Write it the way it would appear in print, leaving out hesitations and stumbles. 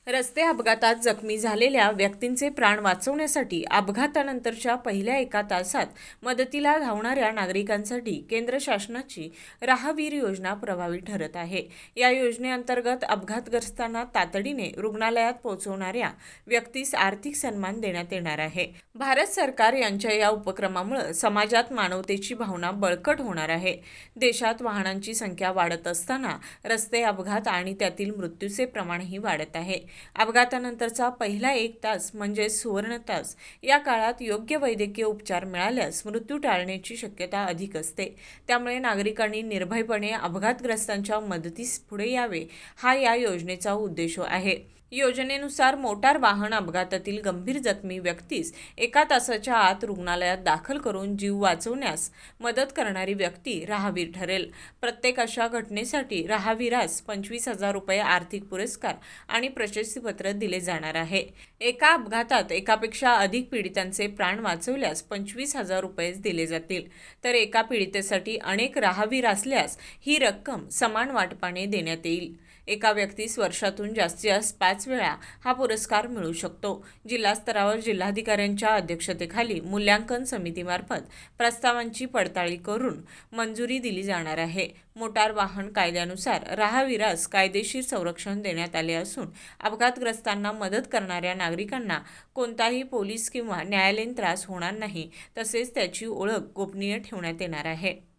रस्ते अपघातात जखमी झालेल्या व्यक्तींचे प्राण वाचवण्यासाठी अपघातानंतरच्या पहिल्या एका तासात मदतीला धावणाऱ्या नागरिकांसाठी केंद्र शासनाची राहवीर योजना प्रभावी ठरत आहे। या योजनेअंतर्गत अपघातग्रस्तांना तातडीने रुग्णालयात पोहोचवणाऱ्या व्यक्तीस आर्थिक सन्मान देण्यात येणार आहे। भारत सरकार यांच्या या उपक्रमामुळे समाजात मानवतेची भावना बळकट होणार आहे। देशात वाहनांची संख्या वाढत असताना रस्ते अपघात आणि त्यातील मृत्यूचे प्रमाणही वाढत आहे। अपघातानंतरचा पहिला एक तास म्हणजे सुवर्ण तास। या काळात योग्य वैद्यकीय उपचार मिळाल्यास मृत्यू टाळण्याची शक्यता अधिक असते। त्यामुळे नागरिकांनी निर्भयपणे अपघातग्रस्तांच्या मदतीस पुढे यावे, हा या योजनेचा उद्देश आहे। योजनेनुसार मोटार वाहन अपघातातील गंभीर जखमी व्यक्तीस एका तासाच्या आत रुग्णालयात दाखल करून जीव वाचवण्यास मदत करणारी व्यक्ती राहवीर ठरेल। प्रत्येक अशा घटनेसाठी राहवीरास 25,000 रुपये आर्थिक पुरस्कार आणि प्रशस्तीपत्र दिले जाणार आहे। एका अपघातात एकापेक्षा अधिक पीडितांचे प्राण वाचवल्यास 25,000 रुपये दिले जातील, तर एका पीडितेसाठी अनेक राहवीर असल्यास ही रक्कम समान वाटपाने देण्यात येईल। एका व्यक्तीस वर्षातून जास्तीत जास्त 5 वेळा हा पुरस्कार मिळू शकतो। जिल्हा स्तरावर जिल्हाधिकाऱ्यांच्या अध्यक्षतेखाली मूल्यांकन समितीमार्फत प्रस्तावांची पडताळणी करून मंजुरी दिली जाणार आहे। मोटार वाहन कायद्यानुसार राहवीरास कायदेशीर संरक्षण देण्यात आले असून अपघातग्रस्तांना मदत करणाऱ्या नागरिकांना कोणताही पोलीस किंवा न्यायालयीन त्रास होणार नाही, तसेच त्याची ओळख गोपनीय ठेवण्यात येणार आहे।